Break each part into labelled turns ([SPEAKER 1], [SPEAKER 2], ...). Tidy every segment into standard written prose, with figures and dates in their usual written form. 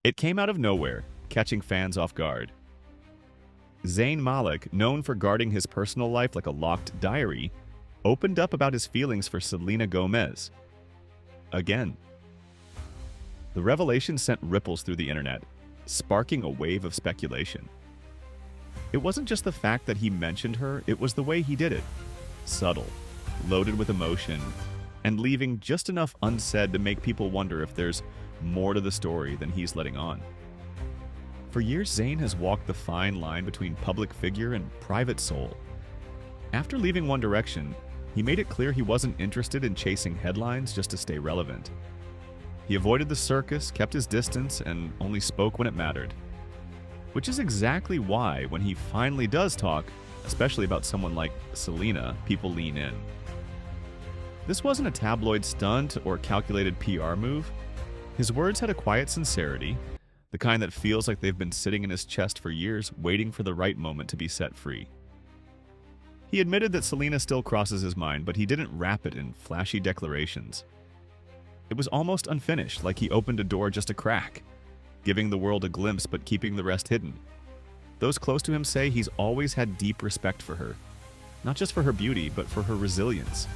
[SPEAKER 1] It came out of nowhere, catching fans off guard. Zayn Malik, known for guarding his personal life like a locked diary, opened up about his feelings for Selena Gomez. Again. The revelation sent ripples through the internet, sparking a wave of speculation. It wasn't just the fact that he mentioned her, it was the way he did it. Subtle, loaded with emotion, and leaving just enough unsaid to make people wonder if there's more to the story than he's letting on. For years, Zayn has walked the fine line between public figure and private soul. After leaving One Direction, he made it clear he wasn't interested in chasing headlines just to stay relevant. He avoided the circus, kept his distance, and only spoke when it mattered. Which is exactly why, when he finally does talk, especially about someone like Selena, people lean in. This wasn't a tabloid stunt or calculated PR move. His words had a quiet sincerity, the kind that feels like they've been sitting in his chest for years, waiting for the right moment to be set free. He admitted that Selena still crosses his mind, but he didn't wrap it in flashy declarations. It was almost unfinished, like he opened a door just a crack, giving the world a glimpse but keeping the rest hidden. Those close to him say he's always had deep respect for her, not just for her beauty, but for her resilience.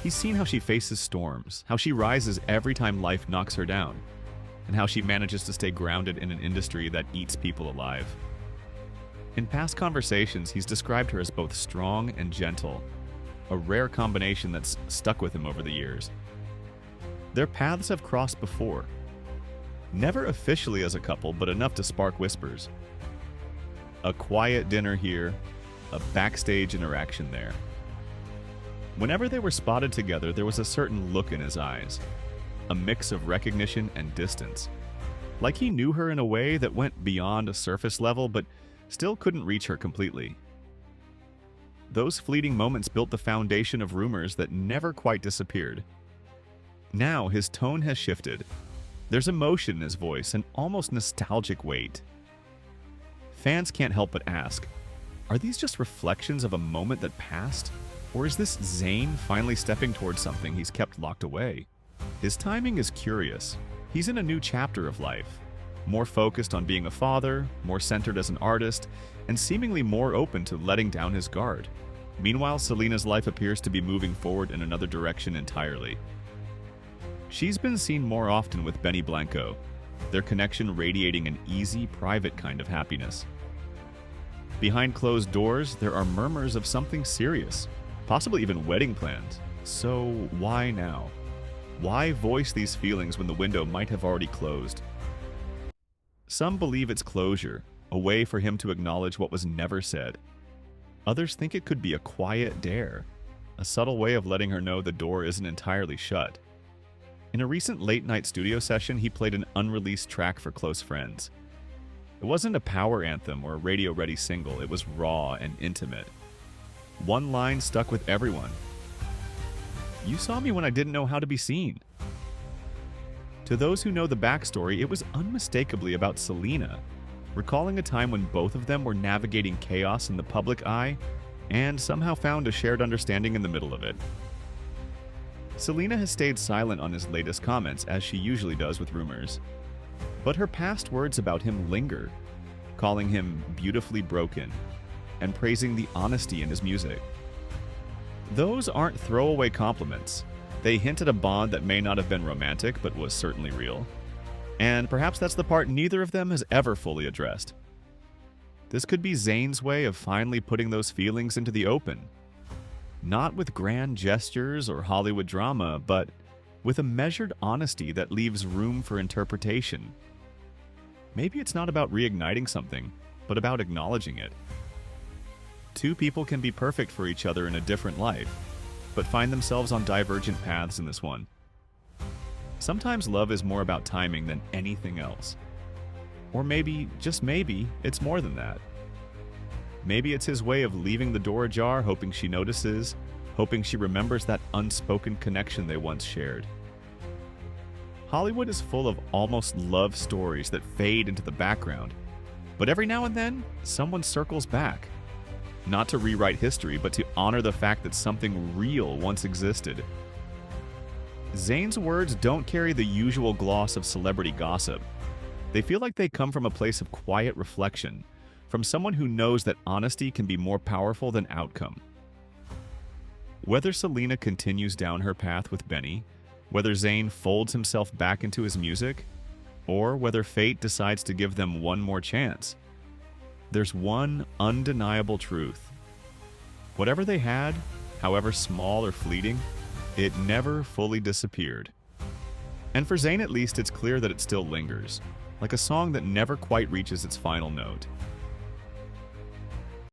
[SPEAKER 1] He's seen how she faces storms, how she rises every time life knocks her down, and how she manages to stay grounded in an industry that eats people alive. In past conversations, he's described her as both strong and gentle, a rare combination that's stuck with him over the years. Their paths have crossed before. Never officially as a couple, but enough to spark whispers. A quiet dinner here, a backstage interaction there. Whenever they were spotted together, there was a certain look in his eyes, a mix of recognition and distance. Like he knew her in a way that went beyond a surface level, but still couldn't reach her completely. Those fleeting moments built the foundation of rumors that never quite disappeared. Now his tone has shifted. There's emotion in his voice, an almost nostalgic weight. Fans can't help but ask, are these just reflections of a moment that passed? Or is this Zayn finally stepping towards something he's kept locked away? His timing is curious. He's in a new chapter of life, more focused on being a father, more centered as an artist, and seemingly more open to letting down his guard. Meanwhile, Selena's life appears to be moving forward in another direction entirely. She's been seen more often with Benny Blanco, their connection radiating an easy, private kind of happiness. Behind closed doors, there are murmurs of something serious, possibly even wedding plans. So why now? Why voice these feelings when the window might have already closed? Some believe it's closure, a way for him to acknowledge what was never said. Others think it could be a quiet dare, a subtle way of letting her know the door isn't entirely shut. In a recent late-night studio session, he played an unreleased track for close friends. It wasn't a power anthem or a radio-ready single, it was raw and intimate. One line stuck with everyone. "You saw me when I didn't know how to be seen." To those who know the backstory, it was unmistakably about Selena, recalling a time when both of them were navigating chaos in the public eye and somehow found a shared understanding in the middle of it. Selena has stayed silent on his latest comments, as she usually does with rumors. But her past words about him linger, calling him beautifully broken and praising the honesty in his music. Those aren't throwaway compliments. They hint at a bond that may not have been romantic, but was certainly real. And perhaps that's the part neither of them has ever fully addressed. This could be Zayn's way of finally putting those feelings into the open. Not with grand gestures or Hollywood drama, but with a measured honesty that leaves room for interpretation. Maybe it's not about reigniting something, but about acknowledging it. Two people can be perfect for each other in a different life, but find themselves on divergent paths in this one. Sometimes love is more about timing than anything else. Or maybe, just maybe, it's more than that. Maybe it's his way of leaving the door ajar, hoping she notices, hoping she remembers that unspoken connection they once shared. Hollywood is full of almost love stories that fade into the background, but every now and then, someone circles back. Not to rewrite history, but to honor the fact that something real once existed. Zayn's words don't carry the usual gloss of celebrity gossip. They feel like they come from a place of quiet reflection, from someone who knows that honesty can be more powerful than outcome. Whether Selena continues down her path with Benny, whether Zayn folds himself back into his music, or whether fate decides to give them one more chance, there's one undeniable truth. Whatever they had, however small or fleeting, it never fully disappeared. And for Zayn at least, it's clear that it still lingers, like a song that never quite reaches its final note.